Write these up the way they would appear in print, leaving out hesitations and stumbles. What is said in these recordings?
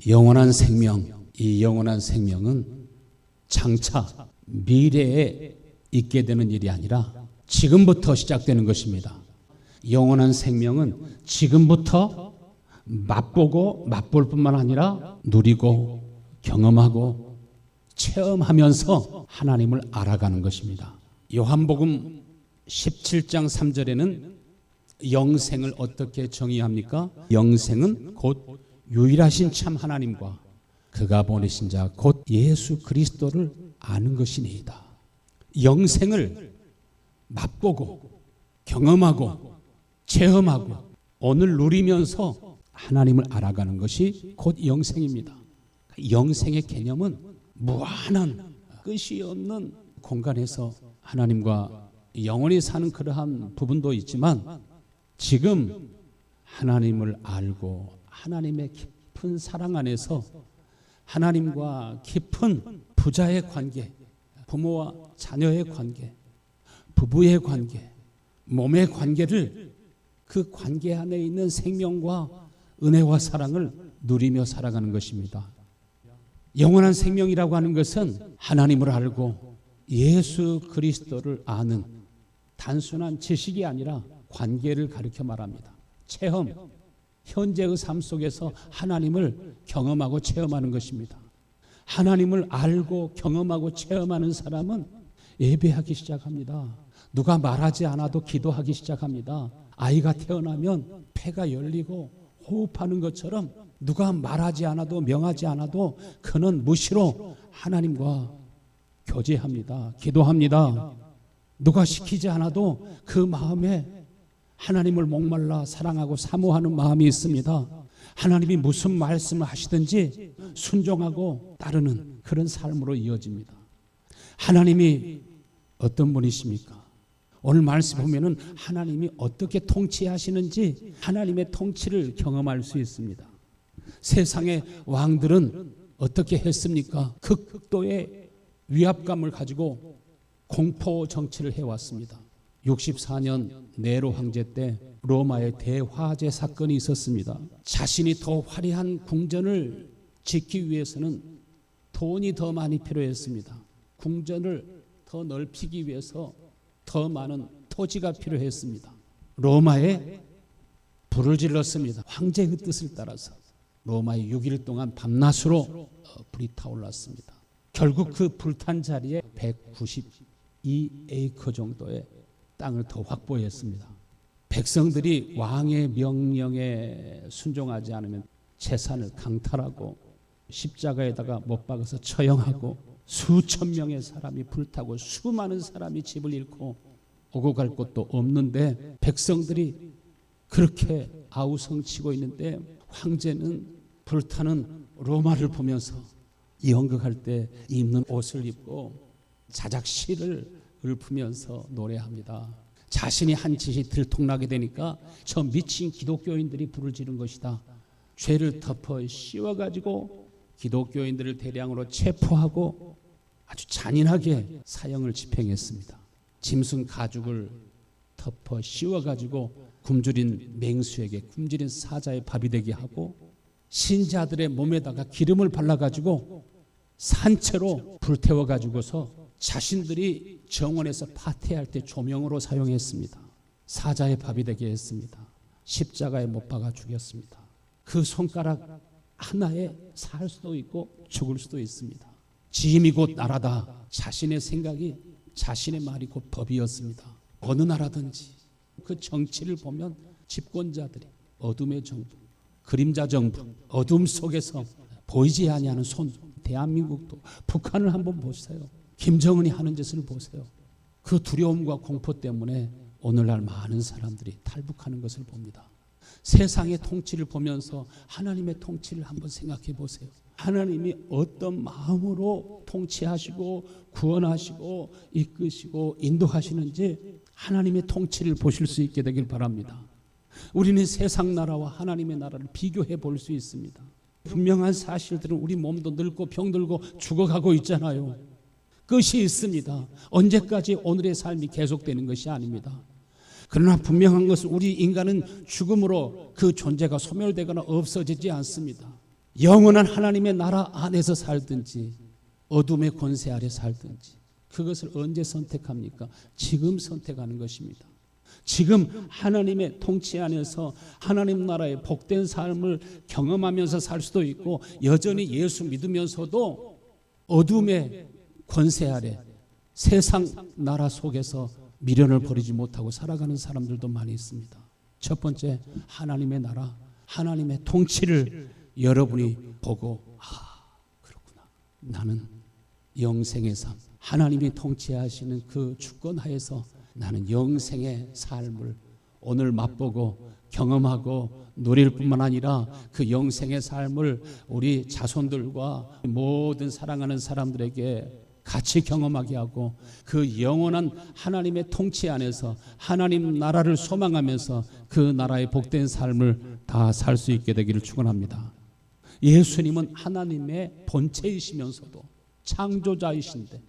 영원한 생명, 이 영원한 생명은 장차 미래에 있게 되는 일이 아니라 지금부터 시작되는 것입니다. 영원한 생명은 지금부터 맛보고 맛볼 뿐만 아니라 누리고 경험하고 체험하면서 하나님을 알아가는 것입니다. 요한복음 17장 3절에는 영생을 어떻게 정의합니까? 영생은 곧 유일하신 참 하나님과 그가 보내신 자 곧 예수 그리스도를 아는 것이니이다. 영생을 맛보고 경험하고 체험하고 오늘 누리면서 하나님을 알아가는 것이 곧 영생입니다. 영생의 개념은 무한한 끝이 없는 공간에서 하나님과 영원히 사는 그러한 부분도 있지만 지금 하나님을 알고 하나님의 깊은 사랑 안에서 하나님과 깊은 부자의 관계, 부모와 자녀의 관계, 부부의 관계, 몸의 관계를 그 관계 안에 있는 생명과 은혜와 사랑을 누리며 살아가는 것입니다. 영원한 생명이라고 하는 것은 하나님을 알고 예수 그리스도를 아는 단순한 지식이 아니라 관계를 가리켜 말합니다. 체험, 현재의 삶 속에서 하나님을 경험하고 체험하는 것입니다. 하나님을 알고 경험하고 체험하는 사람은 예배하기 시작합니다. 누가 말하지 않아도 기도하기 시작합니다. 아이가 태어나면 폐가 열리고 호흡하는 것처럼 누가 말하지 않아도 명하지 않아도 그는 무시로 하나님과 교제합니다. 기도합니다. 누가 시키지 않아도 그 마음에 하나님을 목말라 사랑하고 사모하는 마음이 있습니다. 하나님이 무슨 말씀을 하시든지 순종하고 따르는 그런 삶으로 이어집니다. 하나님이 어떤 분이십니까? 오늘 말씀 보면은 하나님이 어떻게 통치하시는지 하나님의 통치를 경험할 수 있습니다. 세상의 왕들은 어떻게 했습니까? 극도의 위압감을 가지고 공포 정치를 해왔습니다. 64년 네로 황제 때 로마의 대화재 사건이 있었습니다. 자신이 더 화려한 궁전을 짓기 위해서는 돈이 더 많이 필요했습니다. 궁전을 더 넓히기 위해서 더 많은 토지가 필요했습니다. 로마에 불을 질렀습니다. 황제의 뜻을 따라서 로마에 6일 동안 밤낮으로 불이 타올랐습니다. 결국 그 불탄 자리에 192에이커 정도의 땅을 더 확보했습니다. 백성들이 왕의 명령에 순종하지 않으면 재산을 강탈하고 십자가에다가 못 박아서 처형하고 수천 명의 사람이 불타고 수많은 사람이 집을 잃고 오고 갈 곳도 없는데 백성들이 그렇게 아우성치고 있는데 황제는 불타는 로마를 보면서 연극할 때 입는 옷을 입고 자작시를 읊으면서 노래합니다. 자신이 한 짓이 들통나게 되니까 저 미친 기독교인들이 불을 지른 것이다. 죄를 덮어 씌워가지고 기독교인들을 대량으로 체포하고 아주 잔인하게 사형을 집행했습니다. 짐승 가죽을 덮어 씌워가지고 굶주린 맹수에게 굶주린 사자의 밥이 되게 하고 신자들의 몸에다가 기름을 발라가지고 산채로 불태워가지고서 자신들이 정원에서 파티할 때 조명으로 사용했습니다. 사자의 밥이 되게 했습니다. 십자가에 못 박아 죽였습니다. 그 손가락 하나에 살 수도 있고 죽을 수도 있습니다. 지임이 곧 나라다. 자신의 생각이 자신의 말이 곧 법이었습니다. 어느 나라든지 그 정치를 보면 집권자들이 어둠의 정부, 그림자 정부, 어둠 속에서 보이지 아니하는 손, 대한민국도 북한을 한번 보세요. 김정은이 하는 짓을 보세요. 그 두려움과 공포 때문에 오늘날 많은 사람들이 탈북하는 것을 봅니다. 세상의 통치를 보면서 하나님의 통치를 한번 생각해 보세요. 하나님이 어떤 마음으로 통치하시고 구원하시고 이끄시고 인도하시는지 하나님의 통치를 보실 수 있게 되길 바랍니다. 우리는 세상 나라와 하나님의 나라를 비교해 볼 수 있습니다. 분명한 사실들은 우리 몸도 늙고 병들고 죽어가고 있잖아요. 끝이 있습니다. 언제까지 오늘의 삶이 계속되는 것이 아닙니다. 그러나 분명한 것은 우리 인간은 죽음으로 그 존재가 소멸되거나 없어지지 않습니다. 영원한 하나님의 나라 안에서 살든지 어둠의 권세 아래 살든지 그것을 언제 선택합니까? 지금 선택하는 것입니다. 지금 하나님의 통치 안에서 하나님 나라의 복된 삶을 경험하면서 살 수도 있고 여전히 예수 믿으면서도 어둠의 권세 아래 세상 나라 속에서 미련을 버리지 못하고 살아가는 사람들도 많이 있습니다. 첫 번째, 하나님의 나라, 하나님의 통치를 여러분이 보고 그렇구나. 나는 영생의 삶, 하나님이 통치하시는 그 주권 하에서 나는 영생의 삶을 오늘 맛보고 경험하고 누릴 뿐만 아니라 그 영생의 삶을 우리 자손들과 모든 사랑하는 사람들에게 같이 경험하게 하고 그 영원한 하나님의 통치 안에서 하나님 나라를 소망하면서 그 나라의 복된 삶을 다 살 수 있게 되기를 축원합니다. 예수님은 하나님의 본체이시면서도 창조자이신데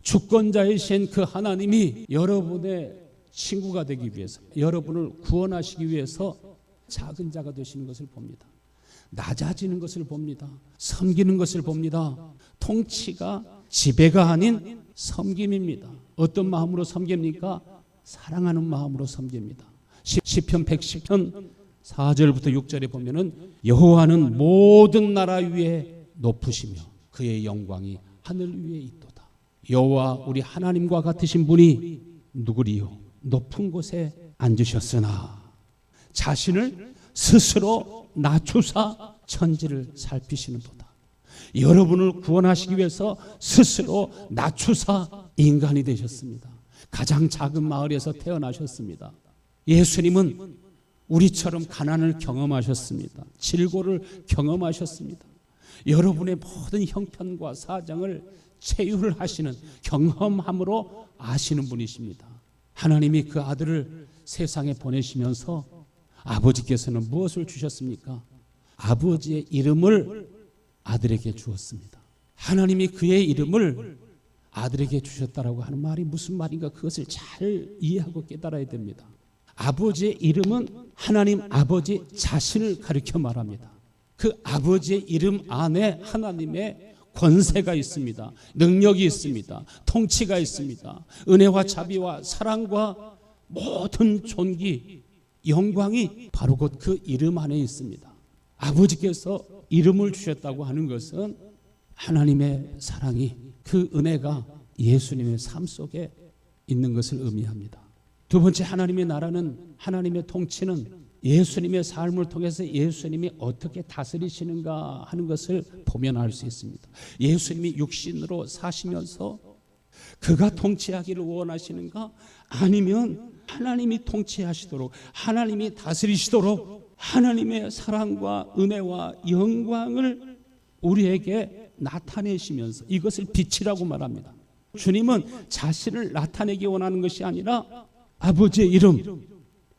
주권자이신 그 하나님이 여러분의 친구가 되기 위해서 여러분을 구원하시기 위해서 작은 자가 되시는 것을 봅니다. 낮아지는 것을 봅니다. 섬기는 것을 봅니다. 통치가 지배가 아닌 섬김입니다. 어떤 마음으로 섬깁니까? 사랑하는 마음으로 섬깁니다. 시편 110편 4절부터 6절에 보면은 여호와는 모든 나라 위에 높으시며 그의 영광이 하늘 위에 있도다. 여호와 우리 하나님과 같으신 분이 누구리요? 높은 곳에 앉으셨으나 자신을 스스로 낮추사 천지를 살피시는도다. 여러분을 구원하시기 위해서 스스로 낮추사 인간이 되셨습니다. 가장 작은 마을에서 태어나셨습니다. 예수님은 우리처럼 가난을 경험하셨습니다. 질고를 경험하셨습니다. 여러분의 모든 형편과 사정을 체휼하시는 경험함으로 아시는 분이십니다. 하나님이 그 아들을 세상에 보내시면서 아버지께서는 무엇을 주셨습니까? 아버지의 이름을 아들에게 주었습니다. 하나님이 그의 이름을 아들에게 주셨다라고 하는 말이 무슨 말인가 그것을 잘 이해하고 깨달아야 됩니다. 아버지의 이름은 하나님 아버지 자신을 가리켜 말합니다. 그 아버지의 이름 안에 하나님의 권세가 있습니다. 능력이 있습니다. 통치가 있습니다. 은혜와 자비와 사랑과 모든 존귀, 영광이 바로 곧 그 이름 안에 있습니다. 아버지께서 이름을 주셨다고 하는 것은 하나님의 사랑이 그 은혜가 예수님의 삶 속에 있는 것을 의미합니다. 두 번째, 하나님의 나라는 하나님의 통치는 예수님의 삶을 통해서 예수님이 어떻게 다스리시는가 하는 것을 보면 알 수 있습니다. 예수님이 육신으로 사시면서 그가 통치하기를 원하시는가? 아니면 하나님이 통치하시도록 하나님이 다스리시도록 하나님의 사랑과 은혜와 영광을 우리에게 나타내시면서 이것을 빛이라고 말합니다. 주님은 자신을 나타내기 원하는 것이 아니라 아버지의 이름,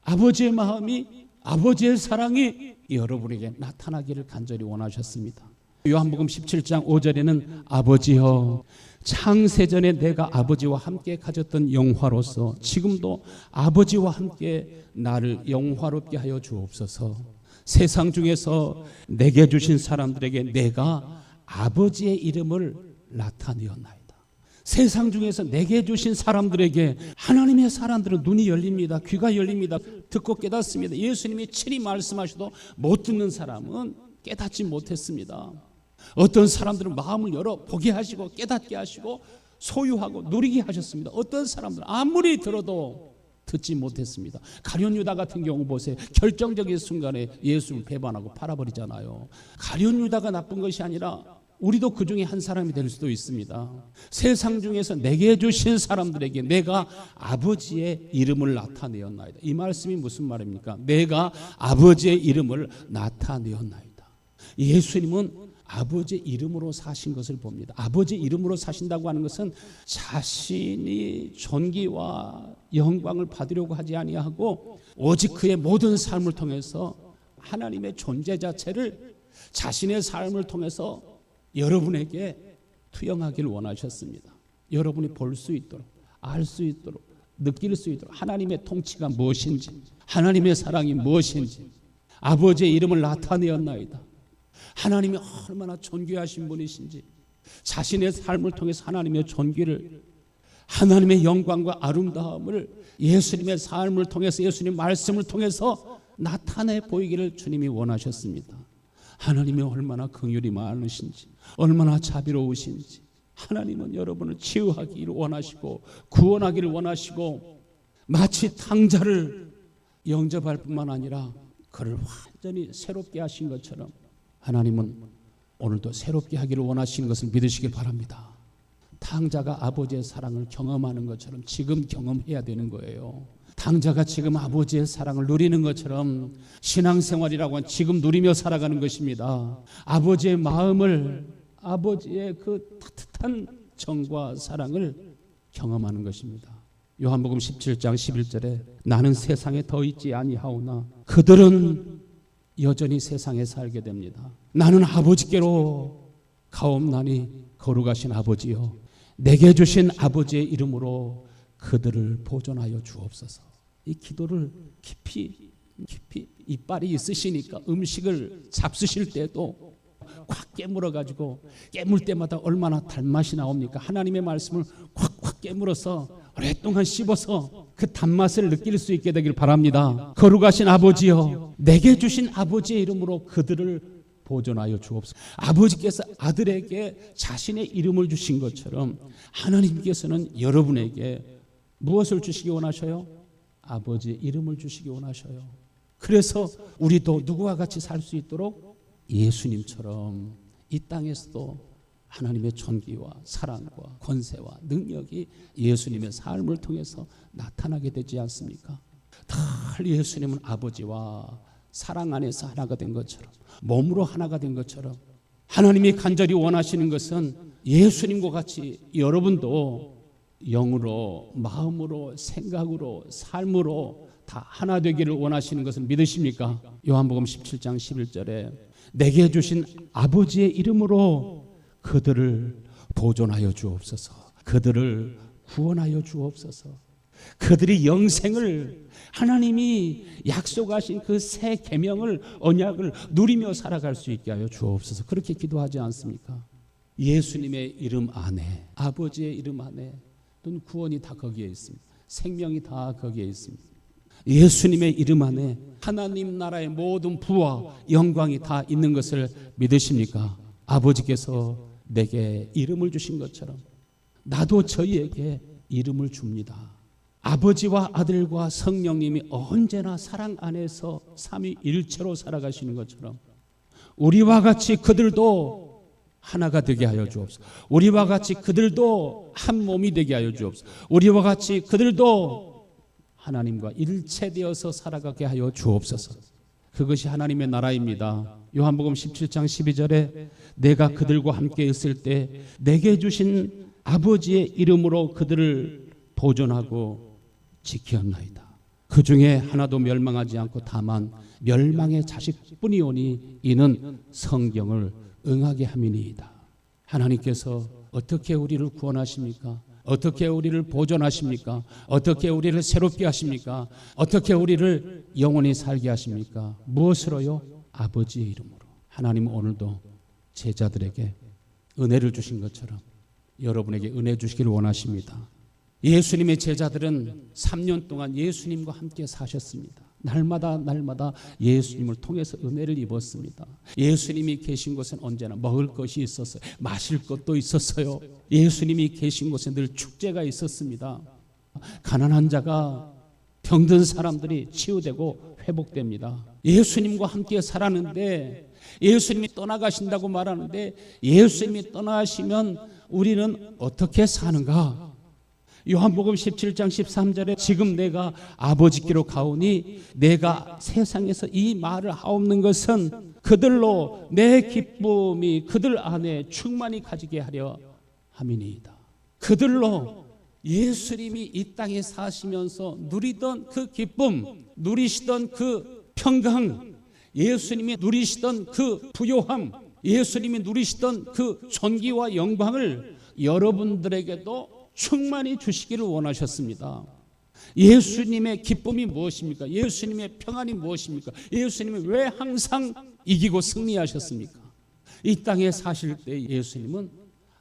아버지의 마음이, 아버지의 사랑이 여러분에게 나타나기를 간절히 원하셨습니다. 요한복음 17장 5절에는 아버지여 창세전에 내가 아버지와 함께 가졌던 영화로서 지금도 아버지와 함께 나를 영화롭게 하여 주옵소서. 세상 중에서 내게 주신 사람들에게 내가 아버지의 이름을 나타내었나이다. 세상 중에서 내게 주신 사람들에게 하나님의 사람들은 눈이 열립니다. 귀가 열립니다. 듣고 깨닫습니다. 예수님이 친히 말씀하셔도 못 듣는 사람은 깨닫지 못했습니다. 어떤 사람들은 마음을 열어 보게 하시고 깨닫게 하시고 소유하고 누리게 하셨습니다. 어떤 사람들은 아무리 들어도 듣지 못했습니다. 가룟 유다 같은 경우 보세요. 결정적인 순간에 예수를 배반하고 팔아버리잖아요. 가룟 유다가 나쁜 것이 아니라 우리도 그 중에 한 사람이 될 수도 있습니다. 세상 중에서 내게 주신 사람들에게 내가 아버지의 이름을 나타내었나이다. 이 말씀이 무슨 말입니까? 내가 아버지의 이름을 나타내었나이다. 예수님은 아버지의 이름으로 사신 것을 봅니다. 아버지의 이름으로 사신다고 하는 것은 자신이 존귀와 영광을 받으려고 하지 아니하고 오직 그의 모든 삶을 통해서 하나님의 존재 자체를 자신의 삶을 통해서 여러분에게 투영하기를 원하셨습니다. 여러분이 볼 수 있도록, 알 수 있도록, 느낄 수 있도록 하나님의 통치가 무엇인지, 하나님의 사랑이 무엇인지, 아버지의 이름을 나타내었나이다. 하나님이 얼마나 존귀하신 분이신지, 자신의 삶을 통해서 하나님의 존귀를, 하나님의 영광과 아름다움을 예수님의 삶을 통해서, 예수님 말씀을 통해서 나타내 보이기를 주님이 원하셨습니다. 하나님이 얼마나 긍휼이 많으신지, 얼마나 자비로우신지, 하나님은 여러분을 치유하기를 원하시고 구원하기를 원하시고, 마치 탕자를 영접할 뿐만 아니라 그를 완전히 새롭게 하신 것처럼 하나님은 오늘도 새롭게 하기를 원하시는 것을 믿으시길 바랍니다. 탕자가 아버지의 사랑을 경험하는 것처럼 지금 경험해야 되는 거예요. 탕자가 지금 아버지의 사랑을 누리는 것처럼 신앙생활이라고 하면 지금 누리며 살아가는 것입니다. 아버지의 마음을, 아버지의 그 따뜻한 정과 사랑을 경험하는 것입니다. 요한복음 17장 11절에 나는 세상에 더 있지 아니하오나 그들은 여전히 세상에 살게 됩니다. 나는 아버지께로 가옵나니 거룩하신 아버지여, 내게 주신 아버지의 이름으로 그들을 보존하여 주옵소서. 이 기도를 깊이 이빨이 있으시니까 음식을 잡수실 때도 콱 깨물어 가지고, 깨물 때마다 얼마나 단맛이 나옵니까? 하나님의 말씀을 콱콱 깨물어서 오랫동안 씹어서 그 단맛을 느낄 수 있게 되길 바랍니다. 거룩하신 아버지여, 내게 주신 아버지의 이름으로 그들을 보존하여 주옵소서. 아버지께서 아들에게 자신의 이름을 주신 것처럼 하나님께서는 여러분에게 무엇을 주시기 원하셔요? 아버지의 이름을 주시기 원하셔요. 그래서 우리도 누구와 같이 살 수 있도록 예수님처럼 이 땅에서도 하나님의 존귀와 사랑과 권세와 능력이 예수님의 삶을 통해서 나타나게 되지 않습니까? 늘 예수님은 아버지와 사랑 안에서 하나가 된 것처럼, 몸으로 하나가 된 것처럼, 하나님이 간절히 원하시는 것은 예수님과 같이 여러분도 영으로, 마음으로, 생각으로, 삶으로 다 하나 되기를 원하시는 것을 믿으십니까? 요한복음 17장 11절에 내게 주신 아버지의 이름으로 그들을 보존하여 주옵소서, 그들을 구원하여 주옵소서, 그들이 영생을, 하나님이 약속하신 그 새 계명을, 언약을 누리며 살아갈 수 있게 하여 주옵소서. 그렇게 기도하지 않습니까? 예수님의 이름 안에, 아버지의 이름 안에 또 구원이 다 거기에 있습니다. 생명이 다 거기에 있습니다. 예수님의 이름 안에 하나님 나라의 모든 부와 영광이 다 있는 것을 믿으십니까? 아버지께서 내게 이름을 주신 것처럼 나도 저희에게 이름을 줍니다. 아버지와 아들과 성령님이 언제나 사랑 안에서 삼위일체로 살아가시는 것처럼 우리와 같이 그들도 하나가 되게 하여 주옵소서. 우리와 같이 그들도 한 몸이 되게 하여 주옵소서. 우리와 같이 그들도 하나님과 일체되어서 살아가게 하여 주옵소서. 그것이 하나님의 나라입니다. 요한복음 17장 12절에 내가 그들과 함께 있을 때 내게 주신 아버지의 이름으로 그들을 보존하고 지켰나이다. 그 중에 하나도 멸망하지 않고 다만 멸망의 자식뿐이오니 이는 성경을 응하게 함이니이다. 하나님께서 어떻게 우리를 구원하십니까? 어떻게 우리를 보존하십니까? 어떻게 우리를 새롭게 하십니까? 어떻게 우리를 영원히 살게 하십니까? 무엇으로요? 아버지의 이름으로. 하나님은 오늘도 제자들에게 은혜를 주신 것처럼 여러분에게 은혜 주시기를 원하십니다. 예수님의 제자들은 3년 동안 예수님과 함께 사셨습니다. 날마다 예수님을 통해서 은혜를 입었습니다. 예수님이 계신 곳엔 언제나 먹을 것이 있었어요. 마실 것도 있었어요. 예수님이 계신 곳에 늘 축제가 있었습니다. 가난한 자가, 병든 사람들이 치유되고 회복됩니다. 예수님과 함께 살았는데, 예수님이 떠나가신다고 말하는데, 예수님이 떠나시면 우리는 어떻게 사는가? 요한복음 17장 13절에 지금 내가 아버지께로 가오니 내가 세상에서 이 말을 하옵는 것은 그들로 내 기쁨이 그들 안에 충만히 가지게 하려 함이니이다. 그들로 예수님이 이 땅에 사시면서 누리던 그 기쁨, 누리시던 그 평강, 예수님이 누리시던 그 부요함, 예수님이 누리시던 그 존귀와 영광을 여러분들에게도 충만히 주시기를 원하셨습니다. 예수님의 기쁨이 무엇입니까? 예수님의 평안이 무엇입니까? 예수님이 왜 항상 이기고 승리하셨습니까? 이 땅에 사실 때 예수님은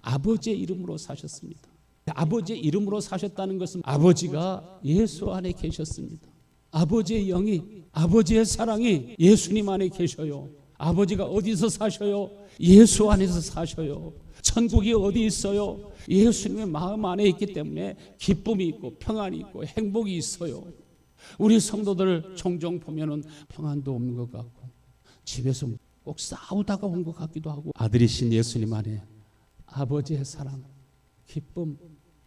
아버지의 이름으로 사셨습니다. 아버지의 이름으로 사셨다는 것은 아버지가 예수 안에 계셨습니다. 아버지의 영이, 아버지의 사랑이 예수님 안에 계셔요. 아버지가 어디서 사셔요? 예수 안에서 사셔요. 천국이 어디 있어요? 예수님의 마음 안에 있기 때문에 기쁨이 있고 평안이 있고 행복이 있어요. 우리 성도들 종종 보면은 평안도 없는 것 같고 집에서 꼭 싸우다가 온 것 같기도 하고, 아들이신 예수님 안에 아버지의 사랑, 기쁨,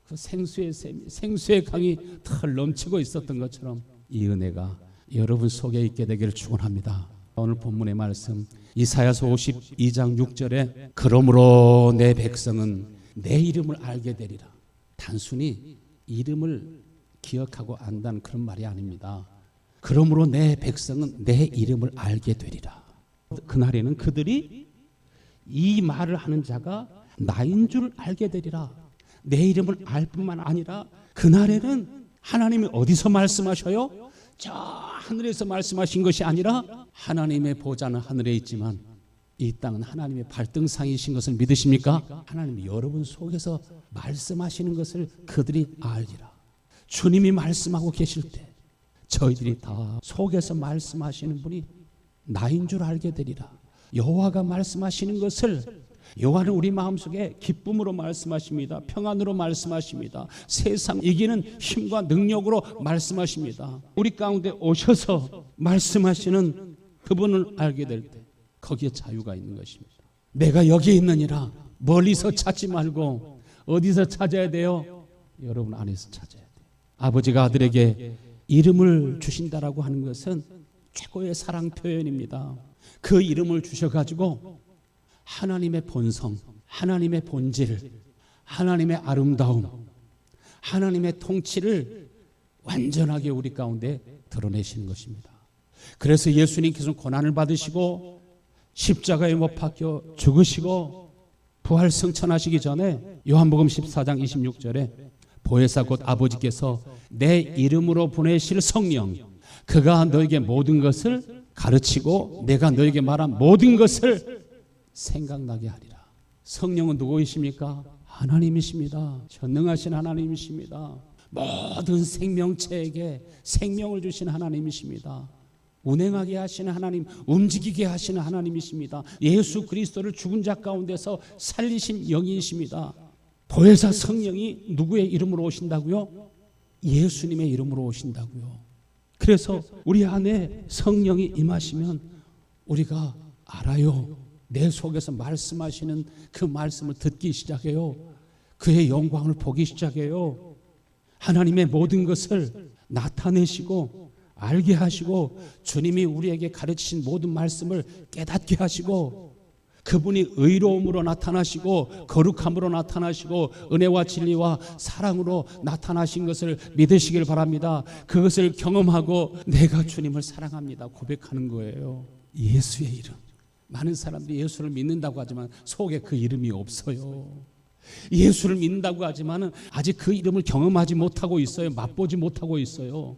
그 생수의 샘이, 생수의 강이 털 넘치고 있었던 것처럼 이 은혜가 여러분 속에 있게 되기를 축원합니다. 오늘 본문의 말씀 이사야서 52장 6절에 그러므로 내 백성은 내 이름을 알게 되리라. 단순히 이름을 기억하고 안다는 그런 말이 아닙니다. 그러므로 내 백성은 내 이름을 알게 되리라. 그날에는 그들이 이 말을 하는 자가 나인 줄 알게 되리라. 내 이름을 알 뿐만 아니라 그날에는 하나님이 어디서 말씀하셔요? 저 하늘에서 말씀하신 것이 아니라 하나님의 보좌는 하늘에 있지만 이 땅은 하나님의 발등상이신 것을 믿으십니까? 하나님이 여러분 속에서 말씀하시는 것을 그들이 알리라. 주님이 말씀하고 계실 때 저희들이 다 속에서 말씀하시는 분이 나인 줄 알게 되리라. 여호와가 말씀하시는 것을, 여호와는 우리 마음속에 기쁨으로 말씀하십니다. 평안으로 말씀하십니다. 세상 이기는 힘과 능력으로 말씀하십니다. 우리 가운데 오셔서 말씀하시는 그분을 알게 될 때 거기에 자유가 있는 것입니다. 내가 여기 있느니라. 멀리서 찾지 말고 어디서 찾아야 돼요? 여러분 안에서 찾아야 돼요. 아버지가 아들에게 이름을 주신다라고 하는 것은 최고의 사랑 표현입니다. 그 이름을 주셔가지고 하나님의 본성, 하나님의 본질, 하나님의 아름다움, 하나님의 통치를 완전하게 우리 가운데 드러내시는 것입니다. 그래서 예수님께서는 고난을 받으시고 십자가에 못 박혀 죽으시고 부활 승천하시기 전에 요한복음 14장 26절에 보혜사 곧 아버지께서 내 이름으로 보내실 성령, 그가 너에게 모든 것을 가르치고 내가 너에게 말한 모든 것을 생각나게 하리라. 성령은 누구이십니까? 하나님이십니다. 전능하신 하나님이십니다. 모든 생명체에게 생명을 주신 하나님이십니다. 운행하게 하시는 하나님, 움직이게 하시는 하나님이십니다. 예수 그리스도를 죽은 자 가운데서 살리신 영이십니다. 보혜사 성령이 누구의 이름으로 오신다고요? 예수님의 이름으로 오신다고요. 그래서 우리 안에 성령이 임하시면 우리가 알아요. 내 속에서 말씀하시는 그 말씀을 듣기 시작해요. 그의 영광을 보기 시작해요. 하나님의 모든 것을 나타내시고 알게 하시고 주님이 우리에게 가르치신 모든 말씀을 깨닫게 하시고 그분이 의로움으로 나타나시고 거룩함으로 나타나시고 은혜와 진리와 사랑으로 나타나신 것을 믿으시길 바랍니다. 그것을 경험하고 내가 주님을 사랑합니다 고백하는 거예요. 예수의 이름. 많은 사람들이 예수를 믿는다고 하지만 속에 그 이름이 없어요. 예수를 믿는다고 하지만 아직 그 이름을 경험하지 못하고 있어요. 맛보지 못하고 있어요.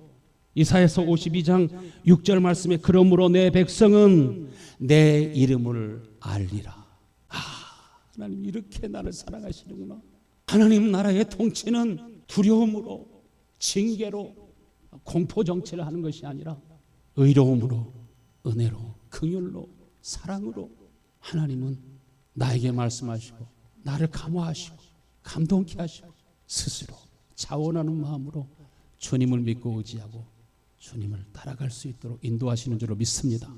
이사야서 52장 6절 말씀에 그러므로 내 백성은 내 이름을 알리라. 하나님 이렇게 나를 사랑하시는구나. 하나님 나라의 통치는 두려움으로 징계로 공포 정치를 하는 것이 아니라 의로움으로 은혜로 긍휼로 사랑으로 하나님은 나에게 말씀하시고 나를 감화하시고 감동케 하시고 스스로 자원하는 마음으로 주님을 믿고 의지하고 주님을 따라갈 수 있도록 인도하시는 줄로 믿습니다.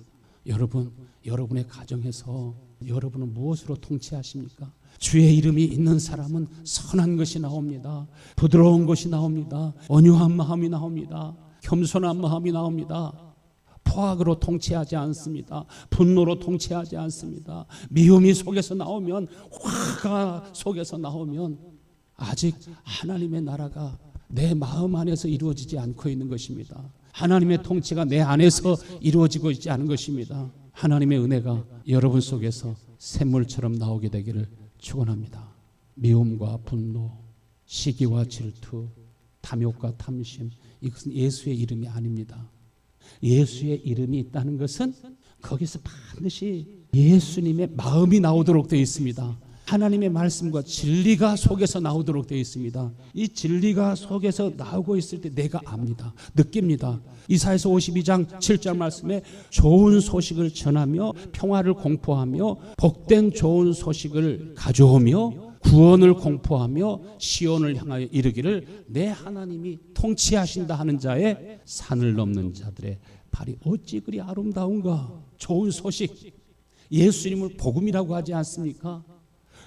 여러분, 여러분의 가정에서 여러분은 무엇으로 통치하십니까? 주의 이름이 있는 사람은 선한 것이 나옵니다. 부드러운 것이 나옵니다. 온유한 마음이 나옵니다. 겸손한 마음이 나옵니다. 포악으로 통치하지 않습니다. 분노로 통치하지 않습니다. 미움이 속에서 나오면, 화가 속에서 나오면 아직 하나님의 나라가 내 마음 안에서 이루어지지 않고 있는 것입니다. 하나님의 통치가 내 안에서 이루어지고 있지 않은 것입니다. 하나님의 은혜가 여러분 속에서 샘물처럼 나오게 되기를 축원합니다. 미움과 분노, 시기와 질투, 탐욕과 탐심, 이것은 예수의 이름이 아닙니다. 예수의 이름이 있다는 것은 거기서 반드시 예수님의 마음이 나오도록 되어 있습니다. 하나님의 말씀과 진리가 속에서 나오도록 되어 있습니다. 이 진리가 속에서 나오고 있을 때 내가 압니다. 느낍니다. 이사야서 52장 7절 말씀에 좋은 소식을 전하며 평화를 공포하며 복된 좋은 소식을 가져오며 구원을 공포하며 시온을 향하여 이르기를 내 하나님이 통치하신다 하는 자의 산을 넘는 자들의 발이 어찌 그리 아름다운가. 좋은 소식, 예수님을 복음이라고 하지 않습니까?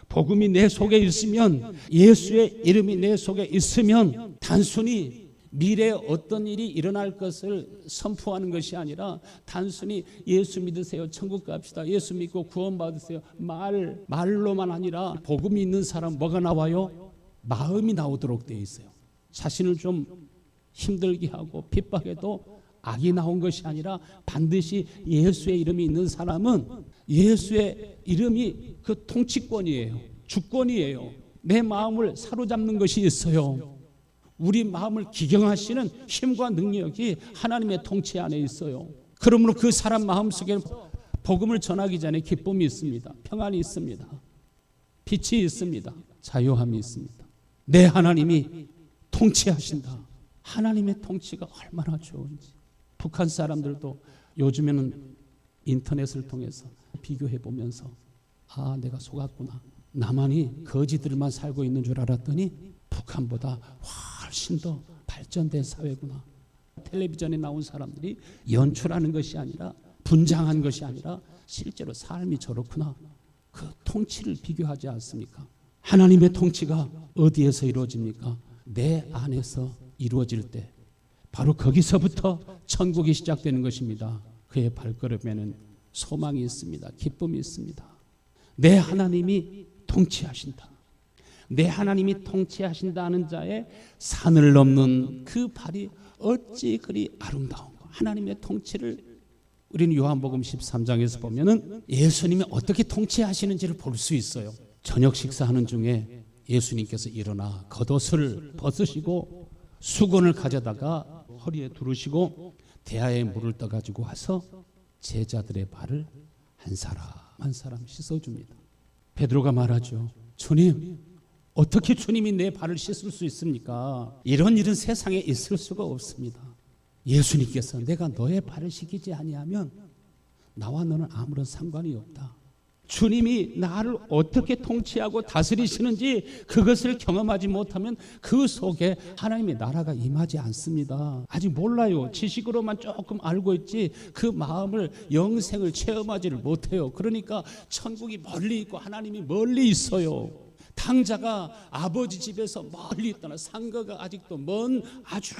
복음이 내 속에 있으면, 예수의 이름이 내 속에 있으면 단순히 미래에 어떤 일이 일어날 것을 선포하는 것이 아니라 단순히 예수 믿으세요, 천국 갑시다, 예수 믿고 구원 받으세요, 말로만 아니라 복음이 있는 사람 뭐가 나와요? 마음이 나오도록 되어 있어요. 자신을 좀 힘들게 하고 핍박해도 악이 나온 것이 아니라 반드시 예수의 이름이 있는 사람은 예수의 이름이 그 통치권이에요. 주권이에요. 내 마음을 사로잡는 것이 있어요. 우리 마음을 기경하시는 힘과 능력이 하나님의 통치 안에 있어요. 그러므로 그 사람 마음속에 복음을 전하기 전에 기쁨이 있습니다. 평안이 있습니다. 빛이 있습니다. 자유함이 있습니다. 내 하나님이 통치하신다. 하나님의 통치가 얼마나 좋은지. 북한 사람들도 요즘에는 인터넷을 통해서 비교해 보면서 아, 내가 속았구나. 나만이 거지들만 살고 있는 줄 알았더니 북한보다 훨씬 더 발전된 사회구나. 텔레비전에 나온 사람들이 연출하는 것이 아니라, 분장한 것이 아니라 실제로 삶이 저렇구나. 그 통치를 비교하지 않습니까? 하나님의 통치가 어디에서 이루어집니까? 내 안에서 이루어질 때 바로 거기서부터 천국이 시작되는 것입니다. 그의 발걸음에는 소망이 있습니다. 기쁨이 있습니다. 내 하나님이 통치하신다. 내 하나님이 통치하신다는 자의 산을 넘는 그 발이 어찌 그리 아름다운가. 하나님의 통치를 우리는 요한복음 13장에서 보면은 예수님이 어떻게 통치하시는지를 볼 수 있어요. 저녁 식사하는 중에 예수님께서 일어나 겉옷을 벗으시고 수건을 가져다가 허리에 두르시고 대야에 물을 떠가지고 와서 제자들의 발을 한 사람 한 사람 씻어줍니다. 베드로가 말하죠. 주님, 어떻게 주님이 내 발을 씻을 수 있습니까? 이런 일은 세상에 있을 수가 없습니다. 예수님께서 내가 너의 발을 씻기지 아니하면 나와 너는 아무런 상관이 없다. 주님이 나를 어떻게 통치하고 다스리시는지 그것을 경험하지 못하면 그 속에 하나님의 나라가 임하지 않습니다. 아직 몰라요. 지식으로만 조금 알고 있지 그 마음을, 영생을 체험하지를 못해요. 그러니까 천국이 멀리 있고 하나님이 멀리 있어요. 탕자가 아버지 집에서 멀리 있다나 상거가 아직도 아주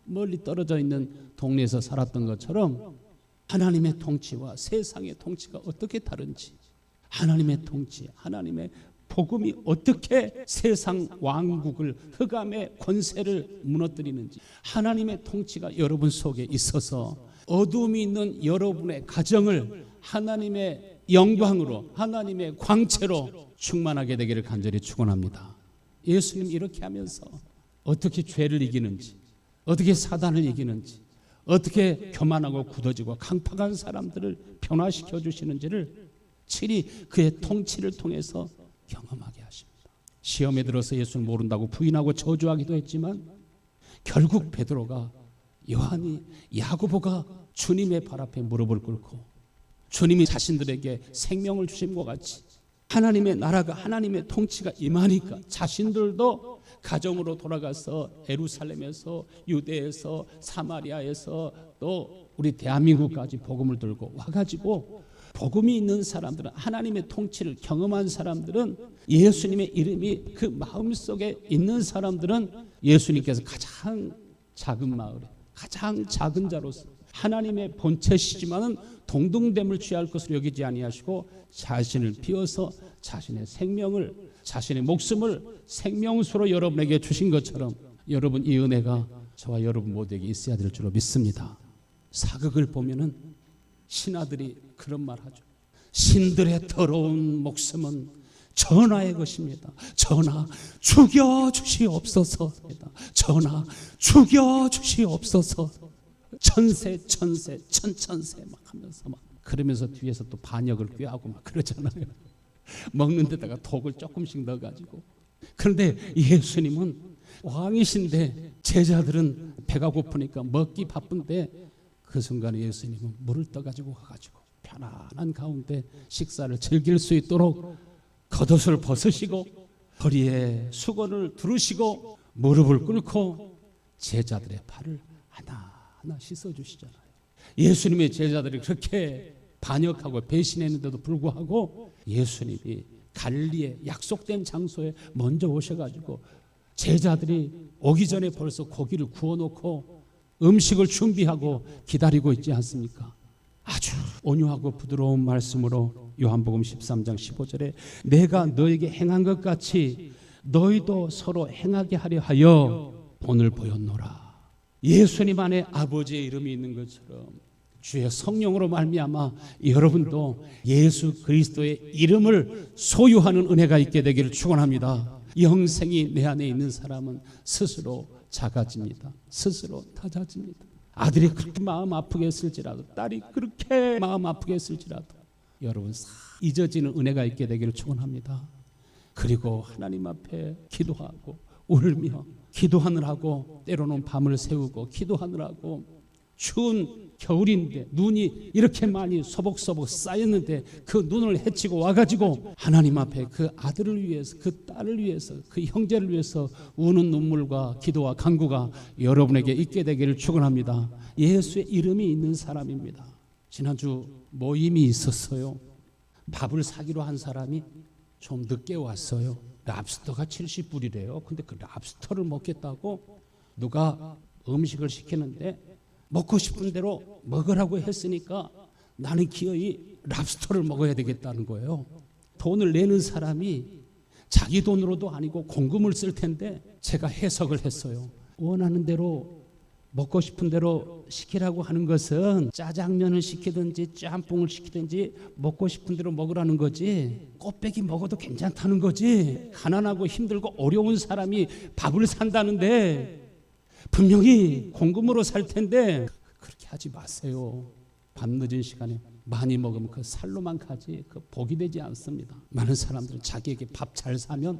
멀리 떨어져 있는 동네에서 살았던 것처럼 하나님의 통치와 세상의 통치가 어떻게 다른지, 하나님의 통치, 하나님의 복음이 어떻게 세상 왕국을, 흑암의 권세를 무너뜨리는지, 하나님의 통치가 여러분 속에 있어서 어둠이 있는 여러분의 가정을 하나님의 영광으로, 하나님의 광채로 충만하게 되기를 간절히 축원합니다. 예수님 이렇게 하면서 어떻게 죄를 이기는지, 어떻게 사단을 이기는지, 어떻게 교만하고 굳어지고 강팍한 사람들을 변화시켜 주시는지를 친히 그의 통치를 통해서 경험하게 하십니다. 시험에 들어서 예수를 모른다고 부인하고 저주하기도 했지만 결국 베드로가, 요한이, 야고보가 주님의 발 앞에 무릎을 꿇고 주님이 자신들에게 생명을 주심과 같이 하나님의 나라가, 하나님의 통치가 임하니까 자신들도 가정으로 돌아가서 예루살렘에서, 유대에서, 사마리아에서 또 우리 대한민국까지 복음을 들고 와가지고, 복음이 있는 사람들은, 하나님의 통치를 경험한 사람들은, 예수님의 이름이 그 마음속에 있는 사람들은 예수님께서 가장 작은 마을에 가장 작은 자로서 하나님의 본체시지만은 동등됨을 취할 것으로 여기지 아니하시고 자신을 비워서 자신의 생명을, 자신의 목숨을 생명수로 여러분에게 주신 것처럼 여러분, 이 은혜가 저와 여러분 모두에게 있어야 될 줄로 믿습니다. 사극을 보면은 신하들이 그런 말 하죠. 신들의 더러운 목숨은 전하의 것입니다. 전하 죽여주시옵소서입니다. 전하 죽여주시옵소서. 천세 막 하면서 막 그러면서 뒤에서 또 반역을 꾀하고 막 그러잖아요. 먹는 데다가 독을 조금씩 넣어가지고. 그런데 예수님은 왕이신데 제자들은 배가 고프니까 먹기 바쁜데 그 순간에 예수님은 물을 떠가지고 가가지고 편안한 가운데 식사를 즐길 수 있도록 겉옷을 벗으시고 허리에 수건을 두르시고 무릎을 꿇고 제자들의 발을 하나하나 씻어주시잖아요. 예수님의 제자들이 그렇게 반역하고 배신했는데도 불구하고 예수님이 갈릴리에 약속된 장소에 먼저 오셔가지고 제자들이 오기 전에 벌써 고기를 구워놓고 음식을 준비하고 기다리고 있지 않습니까? 아주 온유하고 부드러운 말씀으로 요한복음 13장 15절에 내가 너에게 행한 것 같이 너희도 서로 행하게 하려 하여 본을 보였노라. 예수님 안에 아버지의 이름이 있는 것처럼 주의 성령으로 말미암아 여러분도 예수 그리스도의 이름을 소유하는 은혜가 있게 되기를 축원합니다. 영생이 내 안에 있는 사람은 스스로 작아집니다. 스스로 낮아집니다. 아들이 그렇게 마음 아프게 했을지라도 딸이 그렇게 마음 아프게 했을지라도 여러분 잊어지는 은혜가 있게 되기를 축원합니다. 그리고 하나님 앞에 기도하고 울며 기도하느라고 때로는 밤을 새우고 기도하느라고 추운 겨울인데 눈이 이렇게 많이 소복소복 쌓였는데 그 눈을 헤치고 와가지고 하나님 앞에 그 아들을 위해서 그 딸을 위해서 그 형제를 위해서 우는 눈물과 기도와 간구가 여러분에게 있게 되기를 축원합니다. 예수의 이름이 있는 사람입니다. 지난주 모임이 있었어요. 밥을 사기로 한 사람이 좀 늦게 왔어요. 랍스터가 70불이래요. 근데 그 랍스터를 먹겠다고 누가 음식을 시키는데 먹고 싶은 대로 먹으라고 했으니까 나는 기어이 랍스터를 먹어야 되겠다는 거예요. 돈을 내는 사람이 자기 돈으로도 아니고 공금을 쓸 텐데 제가 해석을 했어요. 원하는 대로 먹고 싶은 대로 시키라고 하는 것은 짜장면을 시키든지 짬뽕을 시키든지 먹고 싶은 대로 먹으라는 거지 꽃배기 먹어도 괜찮다는 거지. 가난하고 힘들고 어려운 사람이 밥을 산다는데 분명히 공금으로 살 텐데 그렇게 하지 마세요. 밤늦은 시간에 많이 먹으면 그 살로만 가지 그 복이 되지 않습니다. 많은 사람들은 자기에게 밥 잘 사면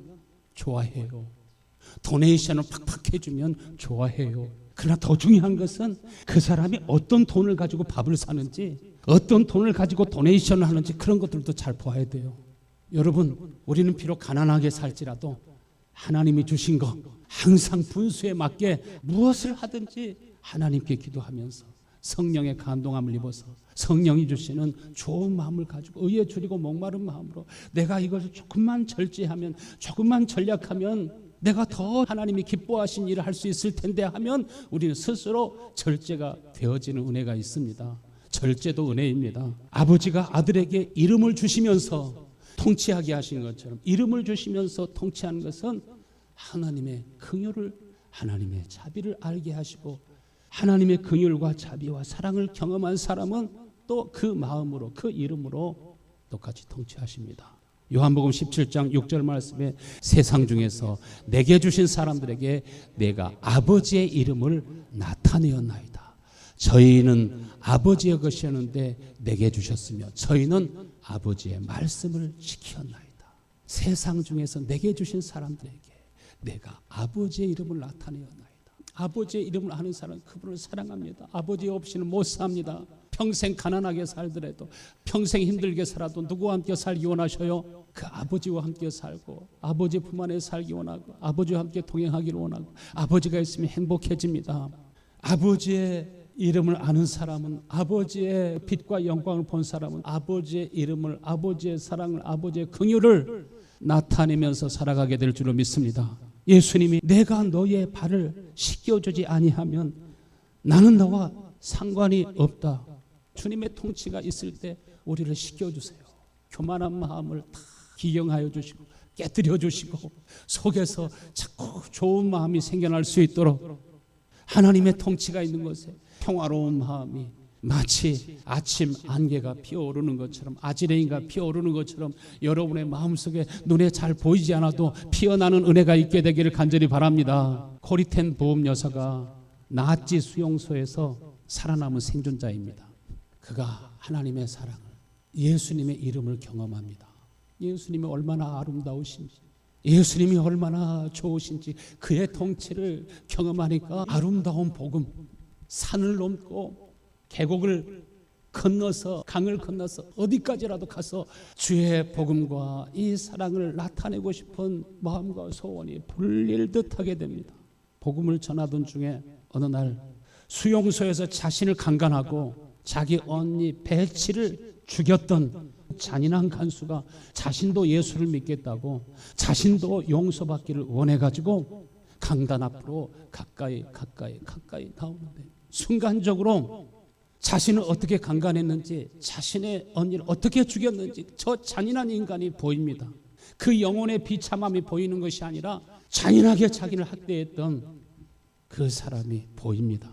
좋아해요. 도네이션을 팍팍 해주면 좋아해요. 그러나 더 중요한 것은 그 사람이 어떤 돈을 가지고 밥을 사는지 어떤 돈을 가지고 도네이션을 하는지 그런 것들도 잘 봐야 돼요. 여러분 우리는 비록 가난하게 살지라도 하나님이 주신 거 항상 분수에 맞게 무엇을 하든지 하나님께 기도하면서 성령의 감동함을 입어서 성령이 주시는 좋은 마음을 가지고 의에 줄이고 목마른 마음으로 내가 이것을 조금만 절제하면 조금만 전략하면 내가 더 하나님이 기뻐하신 일을 할 수 있을 텐데 하면 우리는 스스로 절제가 되어지는 은혜가 있습니다. 절제도 은혜입니다. 아버지가 아들에게 이름을 주시면서 통치하게 하신 것처럼 이름을 주시면서 통치하는 것은 하나님의 긍휼을 하나님의 자비를 알게 하시고 하나님의 긍휼과 자비와 사랑을 경험한 사람은 또 그 마음으로 그 이름으로 똑같이 통치하십니다. 요한복음 17장 6절 말씀에 세상 중에서 내게 주신 사람들에게 내가 아버지의 이름을 나타내었나이다. 저희는 아버지의 것이었는데 내게 주셨으며 저희는 아버지의 말씀을 지켰나이다. 세상 중에서 내게 주신 사람들에게 내가 아버지의 이름을 나타내었나이다. 아버지의 이름을 아는 사람은 그분을 사랑합니다. 아버지 없이는 못 삽니다. 평생 가난하게 살더라도 평생 힘들게 살아도 누구와 함께 살기 원하셔요? 그 아버지와 함께 살고 아버지 품 안에 살기 원하고 아버지와 함께 동행하기를 원하고 아버지가 있으면 행복해집니다. 아버지의 이름을 아는 사람은 아버지의 빛과 영광을 본 사람은 아버지의 이름을 아버지의 사랑을 아버지의 긍휼을 나타내면서 살아가게 될 줄로 믿습니다. 예수님이 내가 너의 발을 씻겨주지 아니하면 나는 너와 상관이 없다. 주님의 통치가 있을 때 우리를 씻겨주세요. 교만한 마음을 다 기경하여 주시고 깨뜨려 주시고 속에서 자꾸 좋은 마음이 생겨날 수 있도록 하나님의 통치가 있는 곳에 평화로운 마음이 마치 아침 안개가 피어오르는 것처럼, 아지레인가 피어오르는 것처럼 여러분의 마음속에 눈에 잘 보이지 않아도 피어나는 은혜가 있게 되기를 간절히 바랍니다. 코리텐 보험 여사가 나치 수용소에서 살아남은 생존자입니다. 그가 하나님의 사랑을, 예수님의 이름을 경험합니다. 예수님이 얼마나 아름다우신지, 예수님이 얼마나 좋으신지 그의 통치를 경험하니까 아름다운 복음, 산을 넘고 계곡을 건너서, 강을 건너서 어디까지라도 가서 주의 복음과 이 사랑을 나타내고 싶은 마음과 소원이 불릴 듯하게 됩니다. 복음을 전하던 중에 어느 날 수용소에서 자신을 강간하고 자기 언니 벨치를 죽였던 잔인한 간수가 자신도 예수를 믿겠다고, 자신도 용서받기를 원해가지고 강단 앞으로 가까이 나오는데, 순간적으로 자신을 어떻게 강간했는지, 자신의 언니를 어떻게 죽였는지 저 잔인한 인간이 보입니다. 그 영혼의 비참함이 보이는 것이 아니라 잔인하게 자기를 학대했던 그 사람이 보입니다.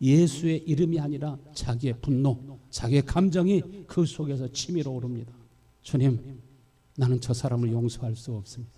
예수의 이름이 아니라 자기의 분노, 자기의 감정이 그 속에서 치밀어 오릅니다. 주님, 나는 저 사람을 용서할 수 없습니다.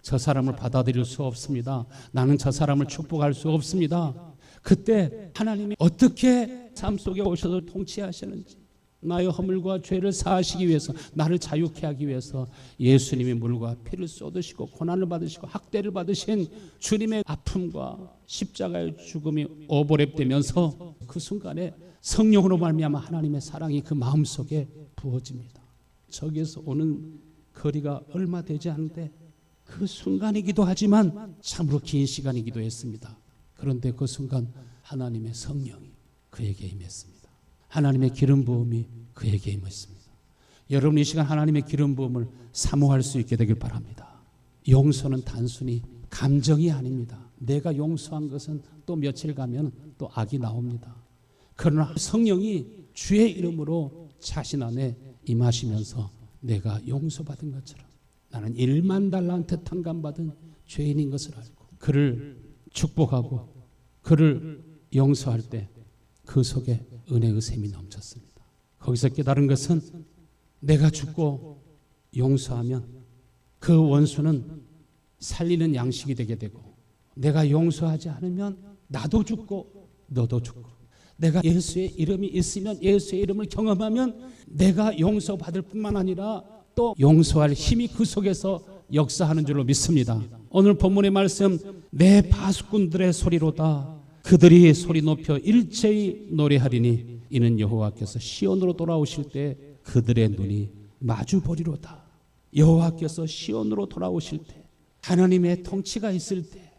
저 사람을 받아들일 수 없습니다. 나는 저 사람을 축복할 수 없습니다. 그때 하나님이 어떻게 삶 속에 오셔서 통치하시는지, 나의 허물과 죄를 사하시기 위해서, 나를 자유케 하기 위해서 예수님이 물과 피를 쏟으시고 고난을 받으시고 학대를 받으신 주님의 아픔과 십자가의 죽음이 오버랩되면서 그 순간에 성령으로 말미암아 하나님의 사랑이 그 마음속에 부어집니다. 저기에서 오는 거리가 얼마 되지 않은데 그 순간이기도 하지만 참으로 긴 시간이기도 했습니다. 그런데 그 순간 하나님의 성령이 그에게 임했습니다. 하나님의 기름 부음이 그에게 임했습니다. 여러분, 이 시간 하나님의 기름 부음을 사모할 수 있게 되길 바랍니다. 용서는 단순히 감정이 아닙니다. 내가 용서한 것은 또 며칠 가면 또 악이 나옵니다. 그러나 성령이 주의 이름으로 자신 안에 임하시면서 내가 용서받은 것처럼, 나는 1만 달란트 탕감받은 죄인인 것을 알고 그를 축복하고 그를 용서할 때 그 속에 은혜의 샘이 넘쳤습니다. 거기서 깨달은 것은 내가 죽고 용서하면 그 원수는 살리는 양식이 되게 되고, 내가 용서하지 않으면 나도 죽고 너도 죽고, 내가 예수의 이름이 있으면, 예수의 이름을 경험하면 내가 용서받을 뿐만 아니라 또 용서할 힘이 그 속에서 역사하는 줄로 믿습니다. 오늘 본문의 말씀, 내 파수꾼들의 소리로다. 그들이 소리 높여 일제히 노래하리니 이는 여호와께서 시온으로 돌아오실 때 그들의 눈이 마주 보리로다. 여호와께서 시온으로 돌아오실 때, 하나님의 통치가 있을 때,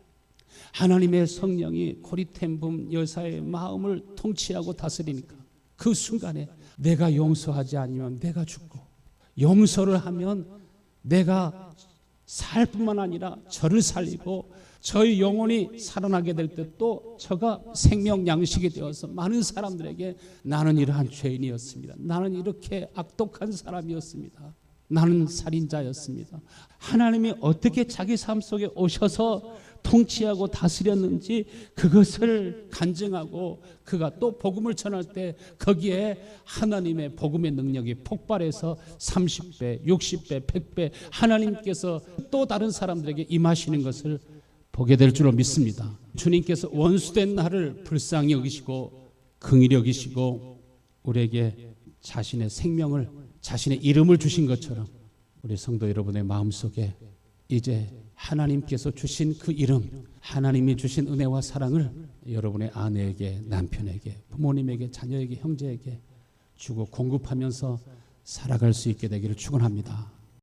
하나님의 성령이 코리텐붐 여사의 마음을 통치하고 다스리니까 그 순간에 내가 용서하지 않으면 내가 죽고, 용서를 하면 내가 살 뿐만 아니라 저를 살리고 저의 영혼이 살아나게 될 때 또 저가 생명 양식이 되어서 많은 사람들에게 나는 이러한 죄인이었습니다. 나는 이렇게 악독한 사람이었습니다. 나는 살인자였습니다. 하나님이 어떻게 자기 삶 속에 오셔서 통치하고 다스렸는지 그것을 간증하고 그가 또 복음을 전할 때 거기에 하나님의 복음의 능력이 폭발해서 30배, 60배, 100배 하나님께서 또 다른 사람들에게 임하시는 것을 보게 될 줄로 믿습니다. 주님께서 원수된 나를 불쌍히 여기시고 긍휼히 여기시고 우리에게 자신의 생명을, 자신의 이름을 주신 것처럼 우리 성도 여러분의 마음속에 이제 하나님께서 주신 그 이름, 하나님이 주신 은혜와 사랑을 여러분의 아내에게, 남편에게, 부모님에게, 자녀에게, 형제에게 주고 공급하면서 살아갈 수 있게 되기를 축원합니다.